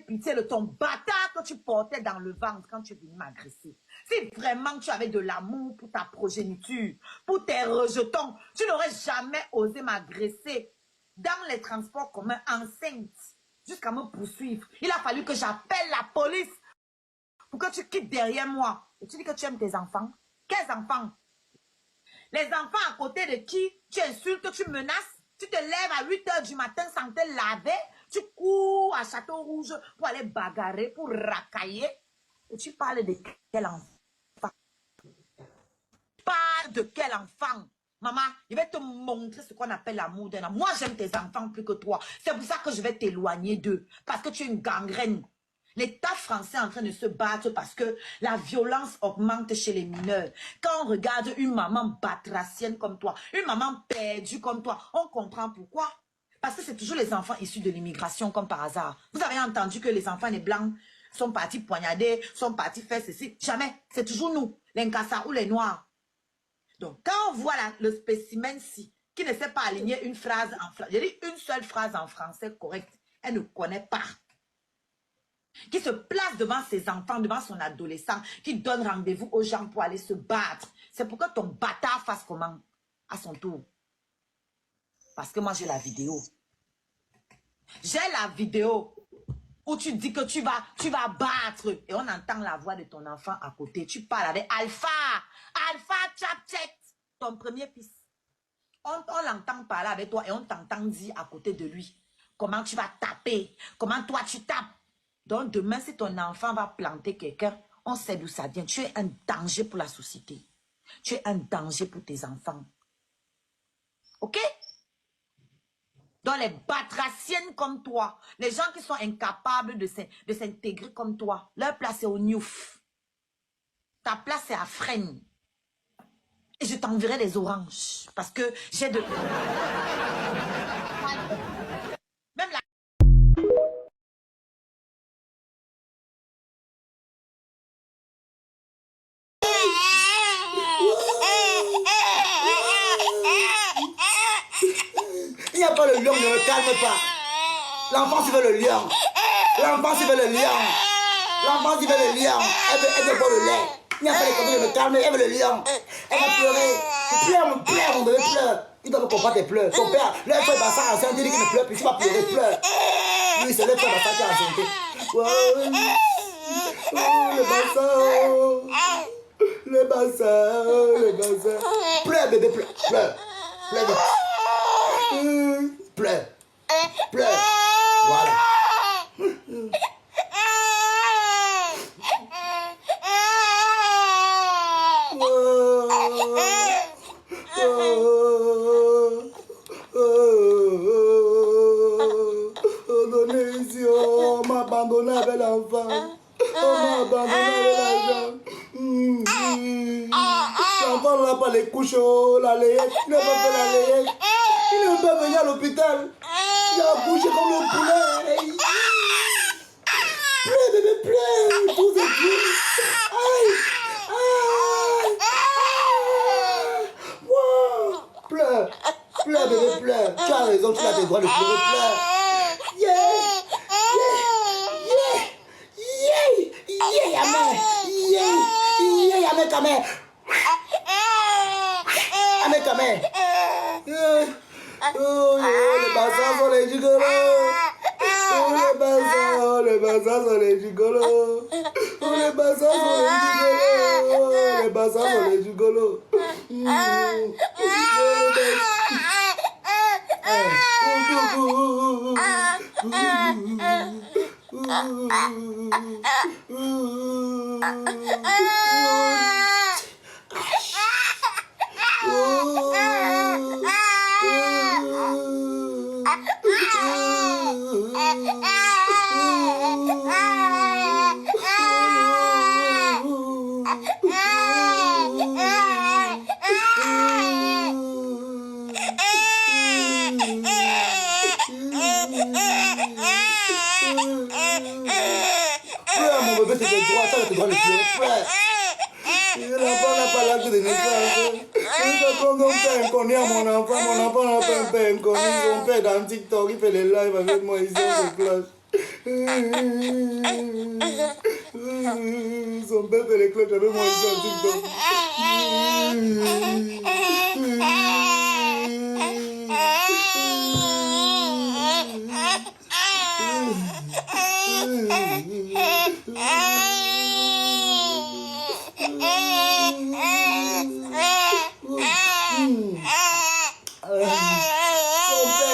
pitié de ton bâtard que tu portais dans le ventre quand tu es venu m'agresser. Si vraiment tu avais de l'amour pour ta progéniture, pour tes rejetons, tu n'aurais jamais osé m'agresser dans les transports communs enceinte jusqu'à me poursuivre. Il a fallu que j'appelle la police pour que tu quittes derrière moi. Et tu dis que tu aimes tes enfants? Quels enfants? Les enfants à côté de qui tu insultes, tu menaces, tu te lèves à 8 h du matin sans te laver, tu cours à Château Rouge pour aller bagarrer, pour racailler. Et tu parles de quel enfant? Tu parles de quel enfant? Maman, je vais te montrer ce qu'on appelle l'amour d'un homme. Moi, j'aime tes enfants plus que toi. C'est pour ça que je vais t'éloigner d'eux. Parce que tu es une gangrène. L'État français est en train de se battre parce que la violence augmente chez les mineurs. Quand on regarde une maman batracienne comme toi, une maman perdue comme toi, on comprend pourquoi. Parce que c'est toujours les enfants issus de l'immigration comme par hasard. Vous avez entendu que les enfants des Blancs sont partis poignarder, sont partis faire ceci. Jamais. C'est toujours nous, les Nkassa ou les Noirs. Donc, quand on voit le spécimen-ci, qui ne sait pas aligner une phrase en français, je dis une seule phrase en français correcte, elle ne connaît pas. Qui se place devant ses enfants, devant son adolescent, qui donne rendez-vous aux gens pour aller se battre. C'est pour que ton bâtard fasse comment? À son tour. Parce que moi, j'ai la vidéo. J'ai la vidéo où tu dis que tu vas battre et on entend la voix de ton enfant à côté. Tu parles avec Alpha. Alpha Chapchet, ton premier fils. On l'entend parler avec toi et on t'entend dire à côté de lui comment tu vas taper, comment toi tu tapes. Donc demain, si ton enfant va planter quelqu'un, on sait d'où ça vient. Tu es un danger pour la société. Tu es un danger pour tes enfants. Ok? Donc les batraciennes comme toi, les gens qui sont incapables de s'intégrer comme toi, leur place est au Niouf. Ta place est à Fresnes. Et je t'enverrai des oranges. Parce que j'ai de... Même la... Il n'y a pas le lion, ne me calme pas. L'enfant, il veut le lion. L'enfant, il veut le lion. L'enfant, il veut le lion. Elle veut boire le lait. Il n'y a pas les copains de me calmer. Elle veut le lion. Elle va pleurer. Pleure, mon bébé, pleure. Il doit me comprendre tes pleurs. Ton père, leur frère Bassa enceinte, il dit qu'il ne pleure plus. Tu vas pleurer, pleure. Oui, c'est le frère Bassa qui a enceinté. Le bassin. Le bassin. Le bassin. Pleure, bébé, pleure. Pleure. Pleure, bébé. Pleure. Pleure. Voilà. On m'a abandonné avec l'enfant. On m'a abandonné avec l'argent. L'enfant n'a pas les couches, la layette. Il n'a pas fait la layette. Il ne peut pas venir à l'hôpital. Il a bouché comme le poulet. Pleure, bébé, pleure. Tout c'est tout. Aïe. Aïe. Wow. Pleure. Pleure, bébé, pleure. Tu as raison, tu as des droits de pleurer, pleure. Yeah. Yeah. Yeah. Yeah. Yeah, amen. Yeah. Yeah, amen, amen. Amen, amen. Yeah. Oh, les bassins sont les gigolos. Les bassins sont les gigolos. Les bassins sont les gigolos. Les bassins sont les gigolos. L'enfant n'a pas l'acte de naissance. Mon enfant n'a pas un père inconnu. Son père dans TikTok, il fait les lives avec moi, ils ont des cloches. Son père fait les cloches avec moi ici en TikTok.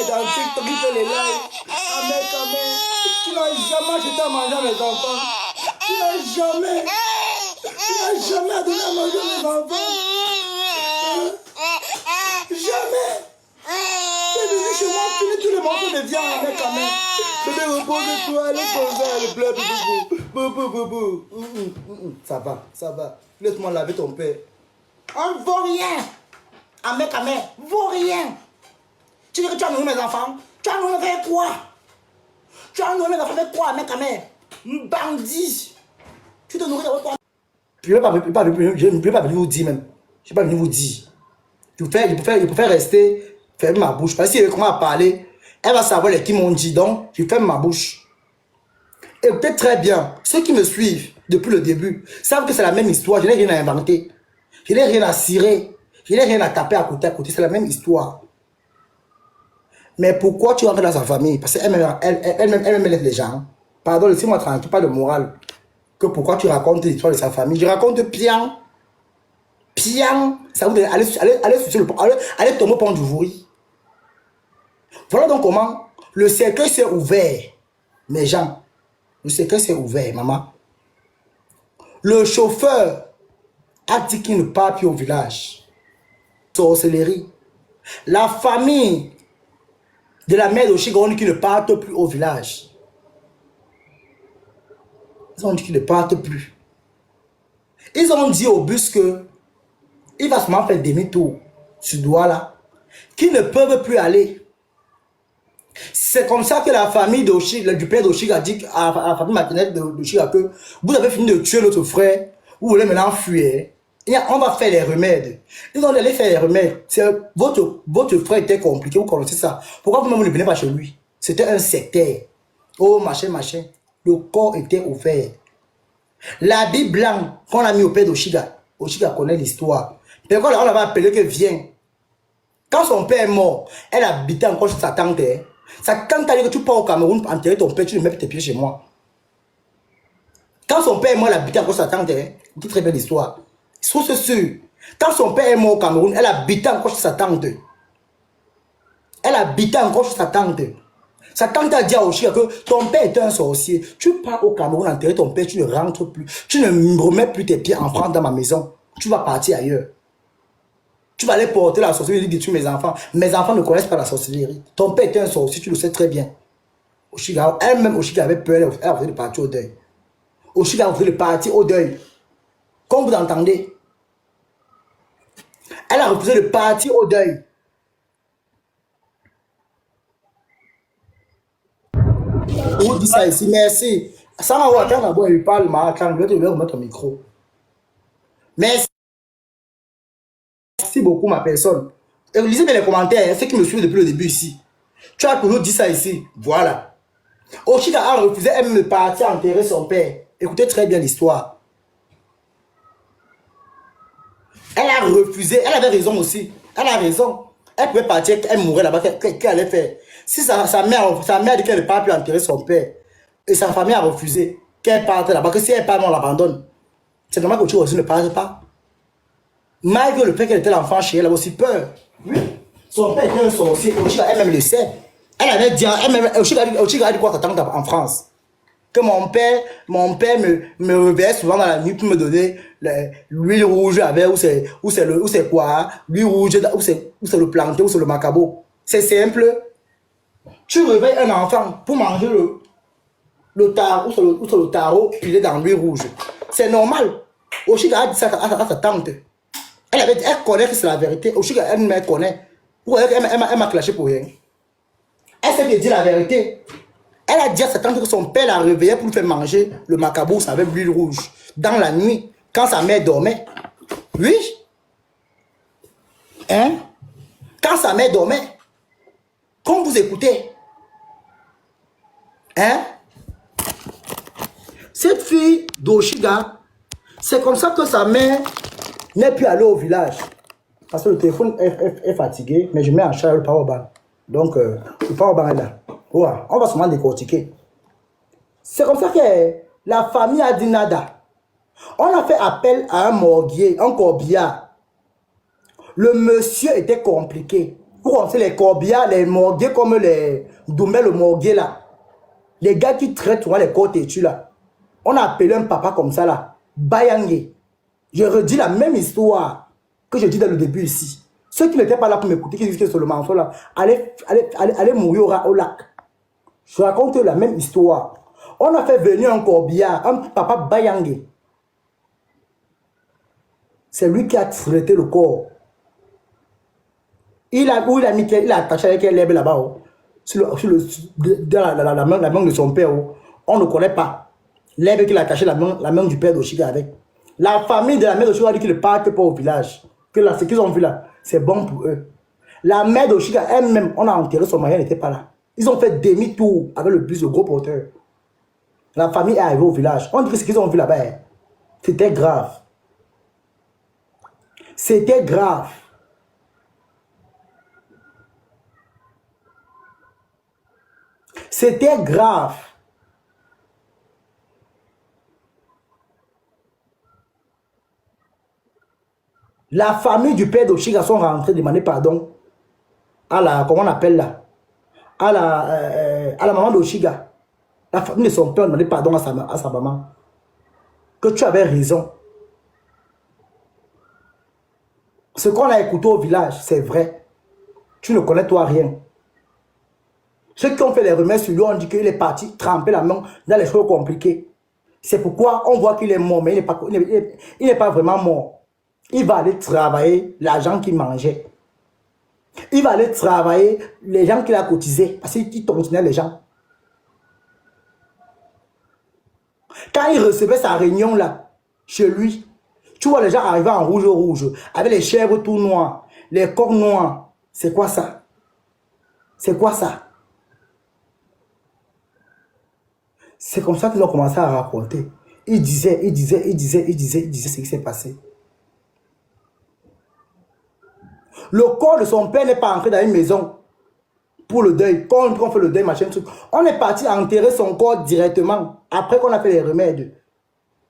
Dans TikTok, il fait les lives. Amen, amen. Tu n'as jamais acheté à manger à mes enfants. Tu n'as jamais donné à manger à mes enfants. Jamais. Tu es venu chez moi, finis tous les morceaux de viande avec amen. Bébé, repose-toi, allez comme ça, le bleu, ça va, ça va. Laisse-moi laver ton père. On ne vaut rien. Amen, amen, vaut rien. Tu dis que tu as nourri mes enfants? Tu as nourri avec quoi? Tu as nourri mes enfants avec quoi, mec, mec? Bandit! Tu te nourris avec quoi? Je ne peux pas venir vous dire même. Je ne peux pas venir vous dire. Je préfère rester, fermer ma bouche. Parce que si elle commence à parler, elle va savoir les qui m'ont dit. Donc, je ferme ma bouche. Et peut-être très bien, ceux qui me suivent depuis le début savent que c'est la même histoire. Je n'ai rien à inventer. Je n'ai rien à cirer. Je n'ai rien à taper à côté. C'est la même histoire. Mais pourquoi tu rentres dans sa famille? Parce qu'elle-même laisse les gens. Pardon, laissez-moi tranquille, pas de morale. Que pourquoi tu racontes l'histoire de sa famille? Je raconte bien. Bien. Ça vous dit, allez tomber au pont du Vouri. Voilà donc comment le cercueil s'est ouvert. Mes gens, le cercueil s'est ouvert, maman. Le chauffeur a dit qu'il ne part plus au village. Sorcellerie. La famille de la mère d'Oshiga qui ne partent plus au village. Ils ont dit qu'ils ne partent plus. Ils ont dit au bus que il va seulement faire demi-tour sur Douala, qu'ils ne peuvent plus aller. C'est comme ça que la famille du père d'Oshiga a dit à la famille maternelle d'Oshiga que vous avez fini de tuer notre frère, vous voulez maintenant fuir. Et on va faire les remèdes. Ils ont allé faire les remèdes. Votre frère était compliqué, vous connaissez ça. Pourquoi vous-même ne venez pas chez lui? C'était un sectaire. Oh, machin, machin. Le corps était ouvert. L'habit blanc qu'on a mis au père d'Oshiga, Oshiga connaît l'histoire. Pourquoi on l'avait appelé que viens. Quand son père est mort, elle habitait encore chez sa tante. Sa tante a dit que tu pars au Cameroun pour enterrer ton père, tu ne mets pas tes pieds chez moi. Quand son père est mort, elle habitait encore chez sa tante. Vous dites très bien l'histoire. Source sûre. Quand son père est mort au Cameroun, elle habitait encore chez sa tante. Elle habitait encore chez sa tante. Sa tante a dit à Oshiga que ton père était un sorcier. Tu pars au Cameroun enterrer ton père, tu ne rentres plus. Tu ne me remets plus tes pieds en France dans ma maison. Tu vas partir ailleurs. Tu vas aller porter la sorcellerie et détruire mes enfants. Mes enfants ne connaissent pas la sorcellerie. Ton père était un sorcier, tu le sais très bien. Oshiga, elle-même, Oshiga avait peur, elle a refusé de partir au deuil. Oshiga a refusé de partir au deuil. Comme vous entendez. Elle a refusé de partir au deuil. On dit ça ici, merci. Ça m'a attends d'abord, il parle, je vais te remettre ton micro. Merci beaucoup, ma personne. Et vous lisez bien les commentaires, ceux qui me suivent depuis le début ici. Tu as toujours dit ça ici. Voilà. Oshiga a refusé elle-même de partir enterrer son père. Écoutez très bien l'histoire. Elle a refusé, elle avait raison aussi. Elle a raison. Elle pouvait partir, elle mourrait là-bas, qu'elle allait faire. Si sa mère a dit qu'elle ne part plus enterrer son père, et sa famille a refusé qu'elle parte là-bas, que si elle part, on l'abandonne. C'est normal que tu aussi ne parte pas. Malgré le fait qu'elle était l'enfant chez elle, elle avait aussi peur. Oui. Son père était un sorcier, Oshiga elle-même le sait. Elle avait dit, Oshiga a dit quoi t'attendre en France? Que mon père me réveillait souvent dans la nuit pour me donner l'huile rouge avec, ou c'est quoi, l'huile rouge, ou c'est le plantain, ou c'est le macabo. C'est simple. Tu réveilles un enfant pour manger le tarot, ou c'est le tarot, puis il est dans l'huile rouge. C'est normal. Oshiga a dit ça à sa tante. Elle connaît que c'est la vérité. Oshiga, elle me connaît. Elle m'a clashé pour rien. Elle sait qu'elle dit la vérité. Elle a dit à sa tante que son père l'a réveillé pour lui faire manger le macabou avec l'huile rouge dans la nuit, quand sa mère dormait. Oui. Hein? Quand sa mère dormait. Comme vous écoutez. Hein? Cette fille d'Oshiga, c'est comme ça que sa mère n'est plus allée au village. Parce que le téléphone est fatigué, mais je mets en charge le powerbank. Donc, le powerbank est là. Ouais, on va seulement décortiquer. C'est comme ça que la famille a dit nada. On a fait appel à un morguier, un corbillard. Le monsieur était compliqué. Vous connaissez les corbillards, les morguiers comme les Doumel, le morguier là. Les gars qui traitent souvent les corps têtus là. On a appelé un papa comme ça là. Bayangé. Je redis la même histoire que je dis dans le début ici. Ceux qui n'étaient pas là pour m'écouter, qui disent que c'est le mensonge là, allez mourir au lac. Je raconte la même histoire. On a fait venir un corbillard, un papa Bayangé. C'est lui qui a traité le corps. Il a attaché avec l'herbe là-bas, dans la main de son père. On ne connaît pas l'herbe qu'il a attaché la main du père d'Oshiga avec. La famille de la mère d'Oshiga a dit qu'ils ne partent pas au village. Que là, ce qu'ils ont vu là, c'est bon pour eux. La mère d'Oshiga elle-même, on a enterré son mari, elle n'était pas là. Ils ont fait demi-tour avec le bus, le gros porteur. La famille est arrivée au village. On dit que ce qu'ils ont vu là-bas, c'était grave. C'était grave. C'était grave. La famille du père d'Oshiga sont rentrés demander pardon à la, comment on appelle là, à la maman d'Oshiga. La famille de son père demandait pardon à sa maman. Que tu avais raison. Ce qu'on a écouté au village, c'est vrai. Tu ne connais toi rien. Ceux qui ont fait les remèdes sur lui ont dit qu'il est parti tremper la main dans les choses compliquées. C'est pourquoi on voit qu'il est mort, mais il n'est pas vraiment mort. Il va aller travailler l'argent qu'il mangeait. Il va aller travailler les gens qu'il a cotisés, parce qu'il tontinait les gens. Quand il recevait sa réunion là, chez lui, tu vois les gens arriver en rouge, avec les chèvres tout noirs, les corps noirs. C'est quoi ça? C'est quoi ça? C'est comme ça qu'ils ont commencé à raconter. Il disait ce qui s'est passé. Le corps de son père n'est pas entré dans une maison pour le deuil. Quand on fait le deuil, machin, truc. On est parti enterrer son corps directement après qu'on a fait les remèdes.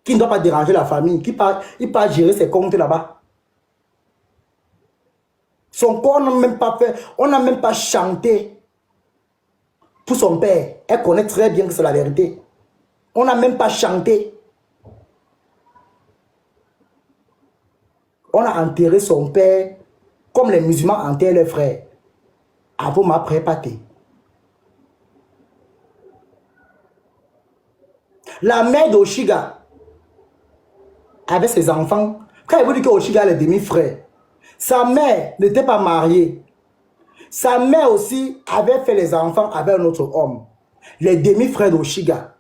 Qui ne doit pas déranger la famille. Il part gérer ses comptes là-bas. Son corps, on n'a même pas fait, on n'a même pas chanté pour son père. Elle connaît très bien que c'est la vérité. On n'a même pas chanté. On a enterré son père comme les musulmans enterrent leurs frères. Avant ma prépaté. La mère d'Oshiga, avec ses enfants, quand il vous dit qu'Oshiga est demi-frère, sa mère n'était pas mariée. Sa mère aussi avait fait les enfants avec un autre homme. Les demi-frères d'Oshiga,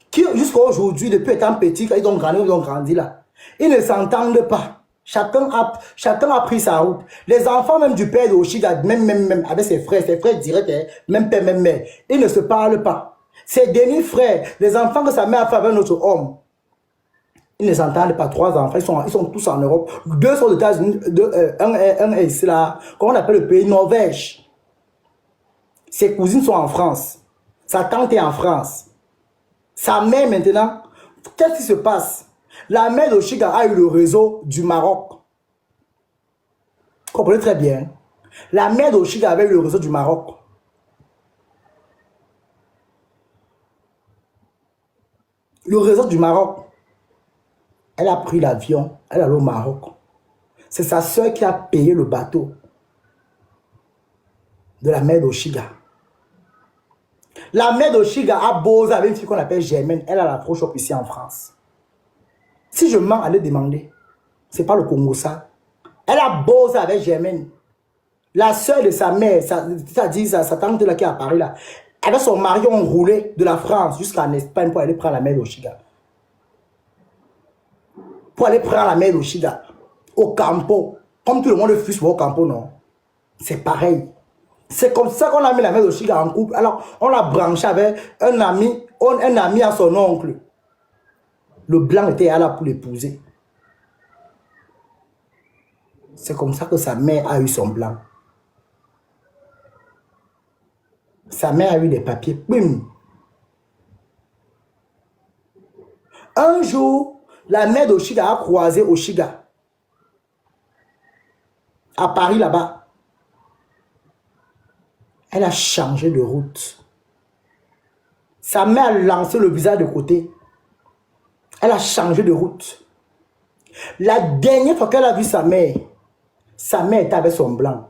qui jusqu'à aujourd'hui, depuis étant petits, quand ils ont grandi là, ils ne s'entendent pas. Chacun a pris sa route. Les enfants même du père d'Oshiga, même avec ses frères directs, même père, même mère, ils ne se parlent pas. Ses demi-frères, les enfants que sa mère a fait avec un autre homme, ils ne s'entendent pas. 3 enfants, ils sont tous en Europe. 2 sont aux États-Unis, un est ici là, comment on appelle le pays, Norvège. Ses cousines sont en France. Sa tante est en France. Sa mère maintenant, qu'est-ce qui se passe? La mère d'Oshiga a eu le réseau du Maroc. Vous comprenez très bien. La mère d'Oshiga avait eu le réseau du Maroc. Le réseau du Maroc. Elle a pris l'avion, elle est allée au Maroc. C'est sa soeur qui a payé le bateau de la mère d'Oshiga. La mère d'Oshiga a bossé avec une fille qu'on appelle Germaine. Elle a la Pro Shop ici en France. Si je mens, allez demander. Ce n'est pas le Congo ça. Elle a bossé avec Germaine. La soeur de sa mère, sa tante là qui est à Paris là, avec son mari ont roulé de la France jusqu'en Espagne pour aller prendre la mère d'Oshiga. Pour aller prendre la mère d'Oshiga au Campo. Comme tout le monde fuit au Campo, non. C'est pareil. C'est comme ça qu'on a mis la mère d'Oshiga en couple. Alors, on l'a branché avec un ami à son oncle. Le blanc était là pour l'épouser. C'est comme ça que sa mère a eu son blanc. Sa mère a eu des papiers. Bim. Un jour, la mère d'Oshiga a croisé Oshiga. À Paris, là-bas. Elle a changé de route. Sa mère a lancé le visage de côté. Elle a changé de route. La dernière fois qu'elle a vu sa mère était avec son blanc.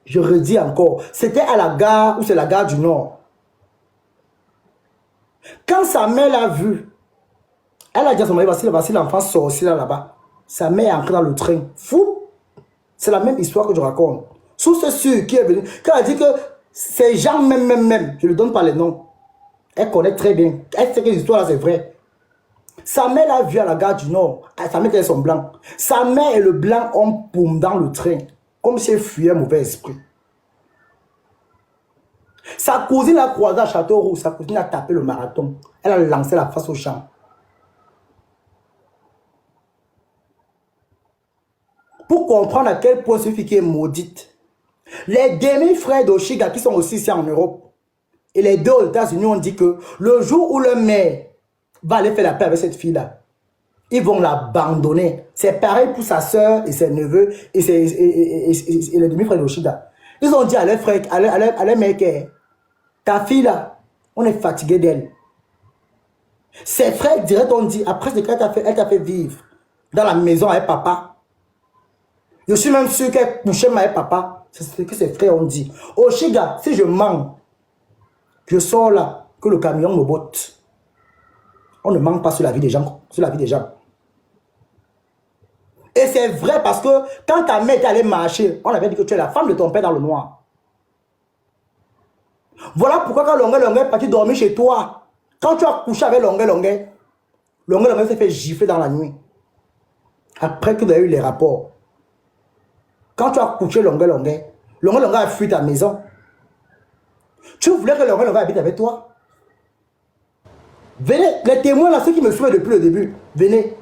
Je redis encore, c'était à la gare, ou c'est la gare du Nord. Quand sa mère l'a vu, elle a dit à son mari, voici l'enfant sorcier là-bas. Sa mère est entrée dans le train. Fou! C'est la même histoire que je raconte. Sous ce sûr qui est venu, quand elle dit que ces gens même, je ne donne pas les noms. Elle connaît très bien. Elle sait que l'histoire là c'est vrai. Sa mère l'a vu à la gare du Nord. Sa mère était son blanc. Sa mère et le blanc ont poum dans le train. Comme si elle fuyait un mauvais esprit. Sa cousine a croisé à Châteauroux. Sa cousine a tapé le marathon. Elle a lancé la face au champ. Pour comprendre à quel point ce fille qui est maudite. Les demi-frères d'Oshiga qui sont aussi ici en Europe et les deux aux États-Unis ont dit que le jour où leur mère va aller faire la paix avec cette fille-là, ils vont l'abandonner. C'est pareil pour sa soeur et ses neveux et les demi-frères d'Oshiga. Ils ont dit à leur frère, à leur mère que ta fille-là, on est fatigué d'elle. Ses frères direct ont dit, après ce qu'elle t'a fait vivre dans la maison avec papa, je suis même sûr qu'elle couchait avec papa. C'est ce que ses frères ont dit. Oshiga, si je mens, je sors là, que le camion me botte. On ne manque pas sur la vie des gens. Sur la vie des gens. Et c'est vrai parce que quand ta mère est allée marcher, on avait dit que tu es la femme de ton père dans le noir. Voilà pourquoi quand Longuet est parti dormir chez toi, quand tu as couché avec Longuet s'est fait gifler dans la nuit. Après que tu as eu les rapports. Quand tu as couché Longuet a fui ta maison. Tu voulais que Longuet habite avec toi. Venez, les témoins là, ceux qui me suivent depuis le début, venez.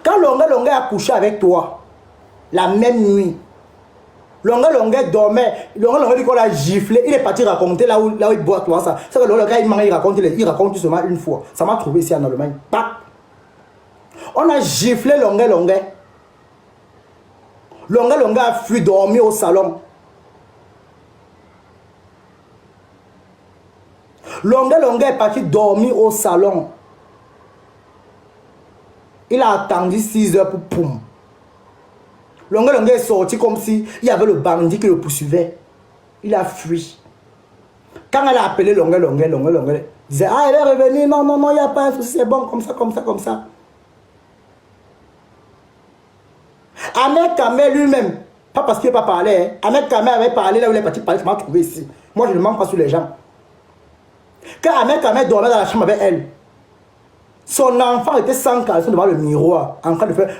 Quand Longuet a couché avec toi, la même nuit, Longuet dormait, Longuet dit qu'on l'a giflé, il est parti raconter là où il boit tout ça. C'est que Longuet il raconte seulement une fois. Ça m'a trouvé ici en Allemagne. Pac. On a giflé Longuet. Longuet a fui dormir au salon. Longuet est parti dormir au salon. Il a attendu 6 heures pour poum. Longuet est sorti comme si il y avait le bandit qui le poursuivait. Il a fui. Quand elle a appelé Longuet disait, ah, elle est revenue, non, il n'y a pas un souci, c'est bon, comme ça. Ahmed Kamel lui-même, pas parce qu'il n'a pas parlé, hein. Ahmed Kamel avait parlé là où il est parti parler, ça m'a trouvé ici. Moi, je ne manque pas sur les gens. Quand Ahmed Kamel dormait dans la chambre avec elle, son enfant était sans caleçon devant le miroir, en train de faire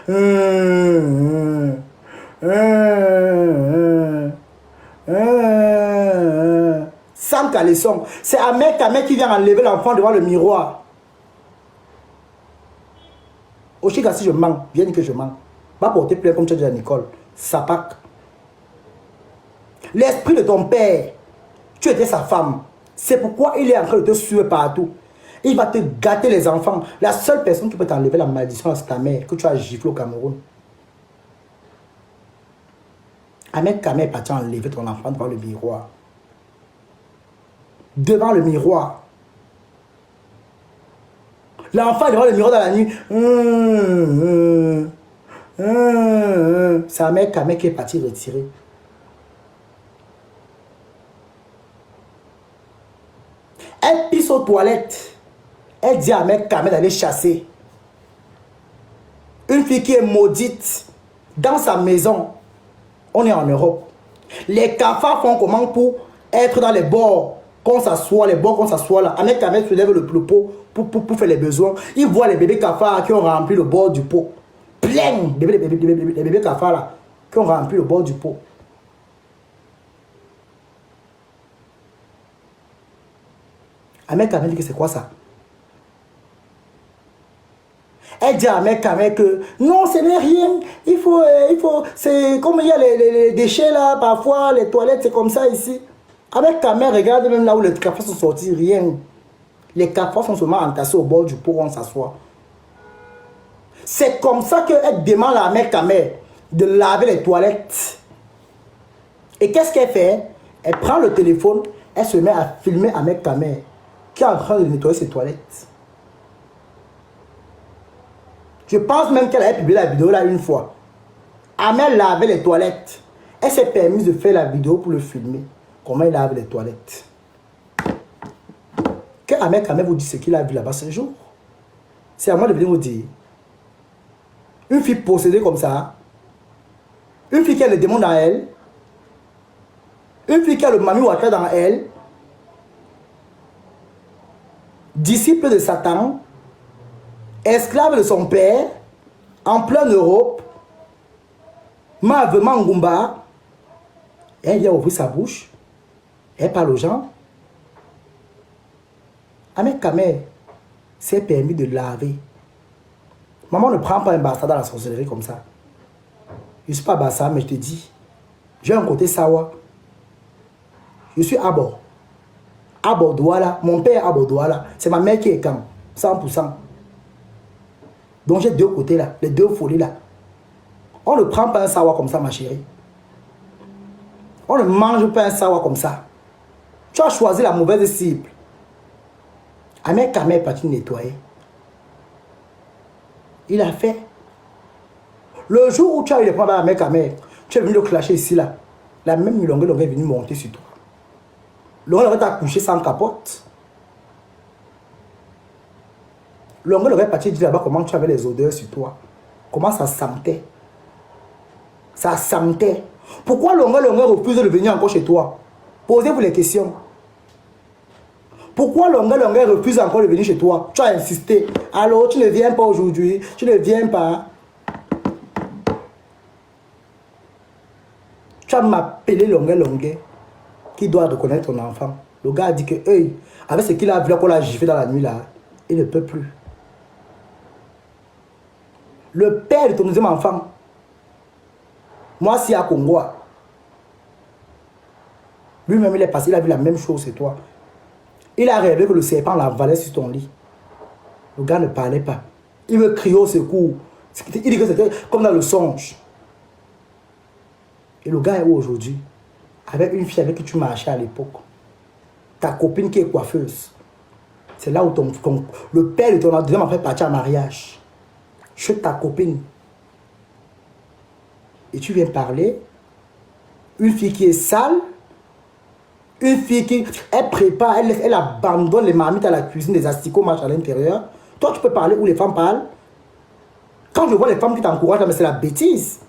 sans caleçon. C'est Ahmed Kamel qui vient enlever l'enfant devant le miroir. Oshiga, si je mens, viens dire que je mens. Va porter plainte comme tu as dit à Nicole. Sapak. L'esprit de ton père, tu étais sa femme. C'est pourquoi il est en train de te suivre partout. Il va te gâter les enfants. La seule personne qui peut t'enlever la malédiction, c'est ta mère, que tu as giflé au Cameroun. Ahmed Kamel est parti enlever ton enfant devant le miroir. Devant le miroir. L'enfant est devant le miroir dans la nuit. C'est Ahmed Kamel qui est parti retirer. Elle pisse aux toilettes. Elle dit à Ahmed Kamel d'aller chasser. Une fille qui est maudite dans sa maison. On est en Europe. Les cafards font comment pour être dans les bords, qu'on s'assoit, les bords qu'on s'assoit là. Ahmed Kamel se lève le pot pour faire les besoins. Il voit les bébés cafards qui ont rempli le bord du pot. Plein les bébés cafards là, qui ont rempli le bord du pot. Ahmed Kamel dit que c'est quoi ça? Elle dit à mec que non, ce n'est rien. Il faut, c'est comme il y a les déchets là, parfois les toilettes, c'est comme ça ici. Avec ta mère, regarde même là où les cafards sont sortis, rien. Les cafards sont seulement entassés au bord du pot, on s'assoit. C'est comme ça qu'elle demande à mec ta mère de laver les toilettes. Et qu'est-ce qu'elle fait? Elle prend le téléphone, elle se met à filmer à mec ta mère qui est en train de nettoyer ses toilettes. Je pense même qu'elle a publié la vidéo là une fois. Amel lavait les toilettes. Elle s'est permise de faire la vidéo pour le filmer. Comment il lave les toilettes. Que Amel quand même vous dit ce qu'il a vu là-bas ce jour. C'est à moi de venir vous dire. Une fille possédée comme ça. Une fille qui a le démon dans elle. Une fille qui a le mami Wata dans elle. Disciple de Satan. Esclave de son père. En pleine Europe. Mave Mangumba. Elle vient ouvrir sa bouche. Elle parle aux gens. Ahmed Kamer s'est permis de laver. Maman ne prend pas un bastard dans la sorcellerie comme ça. Je ne suis pas bastard, mais je te dis. J'ai un côté sawa. Je suis Abo. Abo Douala. Mon père Abo Douala. C'est ma mère qui est Kam. 100%. Donc j'ai deux côtés là. Les deux folies là. On ne prend pas un sawa comme ça, ma chérie. On ne mange pas un sawa comme ça. Tu as choisi la mauvaise cible. Ahmed Kamer est parti nettoyer. Il a fait. Le jour où tu as eu le problème avec Ahmed Kamer, tu es venu le clasher ici là. La même longueur est venue monter sur toi. Longueur t'a couché sans capote. Longueur est parti dire là-bas comment tu avais les odeurs sur toi. Comment ça sentait. Ça sentait. Pourquoi Longueur refuse de venir encore chez toi? Posez-vous les questions. Pourquoi Longueur refuse encore de venir chez toi? Tu as insisté. Alors, tu ne viens pas aujourd'hui. Tu ne viens pas. Tu as m'appelé Longueur qui doit reconnaître ton enfant. Le gars a dit que, hey, avec ce qu'il a vu qu'on l'a giflé dans la nuit là, il ne peut plus. Le père de ton deuxième enfant, moi, si à Congo, lui-même, il est passé, il a vu la même chose, c'est toi. Il a rêvé que le serpent l'avalait sur ton lit. Le gars ne parlait pas. Il veut crier au secours. Il dit que c'était comme dans le songe. Et le gars est où aujourd'hui? Avec une fille avec qui tu marchais à l'époque. Ta copine qui est coiffeuse. C'est là où le père de ton deuxième enfant est parti en mariage. Chez ta copine. Et tu viens parler. Une fille qui est sale. Une fille qui, elle prépare, elle abandonne les marmites à la cuisine, des asticots marchent à l'intérieur. Toi, tu peux parler où les femmes parlent. Quand je vois les femmes qui t'encouragent, mais c'est la bêtise.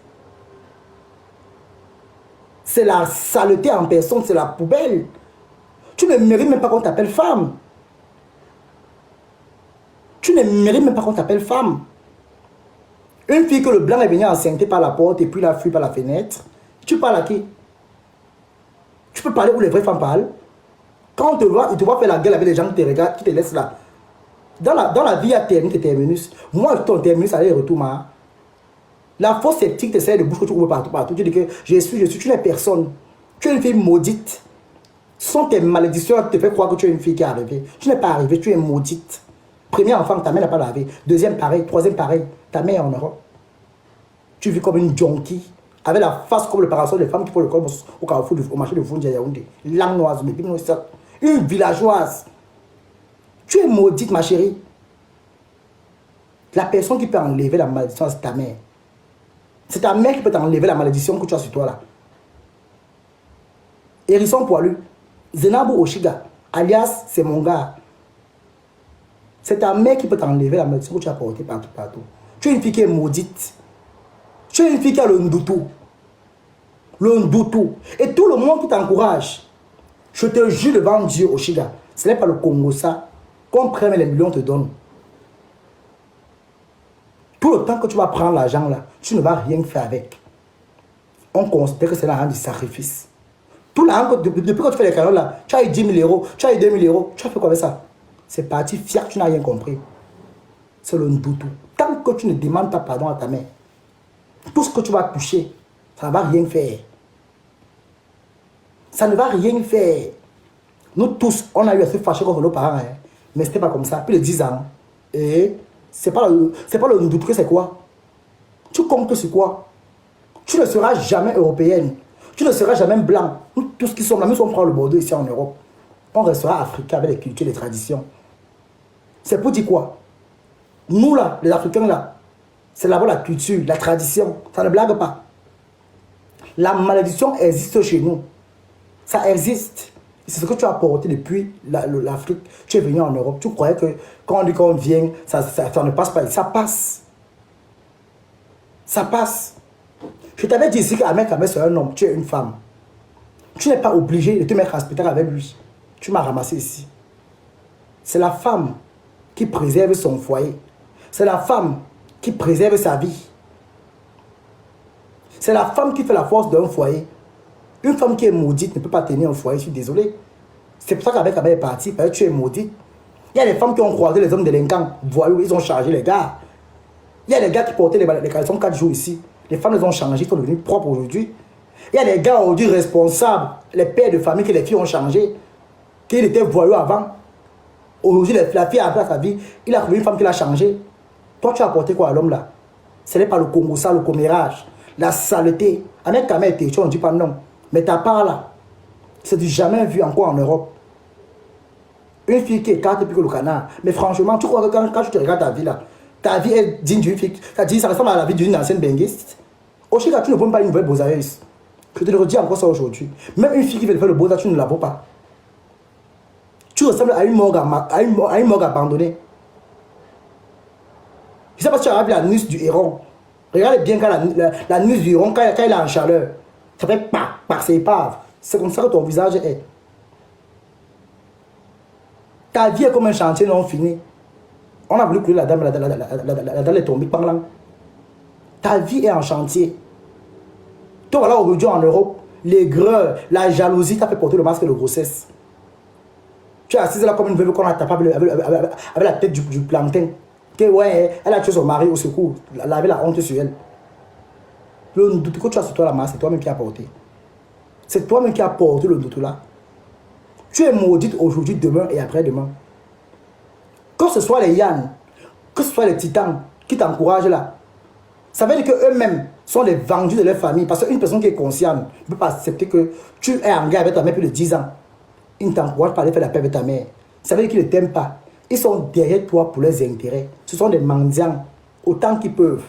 C'est la saleté en personne, c'est la poubelle. Tu ne mérites même pas qu'on t'appelle femme. Tu ne mérites même pas qu'on t'appelle femme. Une fille que le blanc est venu enceinte par la porte et puis la fuit par la fenêtre. Tu parles à qui? Tu peux parler où les vraies femmes parlent. Quand on te voit, ils te voient faire la gueule avec les gens qui te regardent, qui te laissent là. Dans la vie, il y a terminus et terminus. Moi, ton terminus, allez, retour, ma. La fausse sceptique t'essaie de bouche que tu trouves partout. Tu dis que je suis, tu n'es personne. Tu es une fille maudite. Ce sont tes malédictions qui te font croire que tu es une fille qui est arrivée. Tu n'es pas arrivée, tu es maudite. Premier enfant, ta mère n'a pas lavé. Deuxième, pareil. Troisième, pareil. Ta mère est en Europe. Tu vis comme une junkie. Avec la face comme le parasol des femmes qui font le corps au carrefour, au marché de Foundia Yaoundé. Langnoise, une villageoise. Tu es maudite, ma chérie. La personne qui peut enlever la malédiction, c'est ta mère. C'est ta mère qui peut t'enlever la malédiction que tu as sur toi là. Hérisson poilu. Zenabou Oshiga, alias, c'est mon gars. C'est ta mère qui peut t'enlever la malédiction que tu as portée partout. Tu es une fille qui est maudite. Tu es une fille qui a le ndoutou. Le ndoutou. Et tout le monde qui t'encourage. Je te jure devant Dieu, Oshiga. Ce n'est pas le Congo ça. Qu'on prenne les millions te donne. Tout le temps que tu vas prendre l'argent là, tu ne vas rien faire avec. On considère que c'est l'argent du sacrifice. Tout l'argent, depuis que tu fais les canaux là, tu as eu 10 000 euros, tu as eu 2 000 euros, tu as fait quoi avec ça? C'est parti fier, tu n'as rien compris. C'est le ndoutou. Tant que tu ne demandes pas pardon à ta mère, tout ce que tu vas toucher, ça ne va rien faire. Ça ne va rien faire. Nous tous, on a eu à se fâcher contre nos parents, hein. Mais ce n'était pas comme ça. Plus de 10 ans. Et c'est pas le doute que c'est quoi. Tu comptes sur quoi? Tu ne seras jamais européenne. Tu ne seras jamais blanc. Nous tous qui sommes là, nous sommes prendre le Bordeaux ici en Europe. On restera africain avec les cultures, les traditions. C'est pour dire quoi? Nous là, les Africains là, c'est là-bas la culture, la tradition. Ça ne blague pas. La malédiction existe chez nous. Ça existe. C'est ce que tu as apporté depuis l'Afrique. Tu es venu en Europe. Tu croyais que quand on dit qu'on vient, ça ne passe pas. Ça passe. Ça passe. Je t'avais dit ici qu'Ahmed Kamel c'est un homme. Tu es une femme. Tu n'es pas obligé de te mettre en spectacle avec lui. Tu m'as ramassé ici. C'est la femme qui préserve son foyer. C'est la femme qui préserve sa vie. C'est la femme qui fait la force d'un foyer. Une femme qui est maudite ne peut pas tenir un foyer, je suis désolé. C'est pour ça qu'avec Abel est parti, parce que tu es maudite. Il y a des femmes qui ont croisé les hommes délinquants, voyous, ils ont chargé les gars. Il y a des gars qui portaient les caleçons 4 jours ici. Les femmes les ont changé, ils sont devenus propres aujourd'hui. Il y a des gars aujourd'hui responsables, les pères de famille que les filles ont changé, qu'ils étaient voyous avant. Aujourd'hui, la fille a appris sa vie, il a trouvé une femme qui l'a changé. Toi, tu as apporté quoi à l'homme là? Ce n'est pas le Congo, ça, le commérage, la saleté. Avec Kamel, tu ne dis pas non. Mais ta part là, c'est du jamais vu encore en Europe. Une fille qui écarte plus que le canard. Mais franchement, tu crois que quand tu te regardes ta vie là, ta vie est digne d'une fille. Ça ressemble à la vie d'une ancienne benguiste. Au Chica, tu ne vaux pas une nouvelle bosailleuse. Je te le redis encore ça aujourd'hui. Même une fille qui veut faire le beau, tu ne la vaux pas. Tu ressembles à une morgue abandonnée. Je ne sais pas si tu as vu la nuit du héron. Regarde bien quand la nuit du héron, quand il est en chaleur. Ça fait par ses épaves. C'est comme ça que ton visage est. Ta vie est comme un chantier non fini. On a voulu couler la dame est tombée. Ta vie est en chantier. Toi, voilà, aujourd'hui en Europe, l'aigreur, la jalousie t'a fait porter le masque de grossesse. Tu es assise là comme une veuve qu'on a tapé avec la tête du plantain. Que ouais, elle a tué son mari au secours. Elle avait la honte sur elle. Le doute que tu as sur toi, la masse, c'est toi-même qui as porté. C'est toi-même qui as porté le doute là. Tu es maudite aujourd'hui, demain et après-demain. Que ce soit les Yann, que ce soit les titans qui t'encouragent là, ça veut dire qu'eux-mêmes sont les vendus de leur famille. Parce qu'une personne qui est consciente ne peut pas accepter que tu es en guerre avec ta mère plus de 10 ans. Ils ne t'encouragent pas à aller faire la paix avec ta mère. Ça veut dire qu'ils ne t'aiment pas. Ils sont derrière toi pour leurs intérêts. Ce sont des mendiants, autant qu'ils peuvent.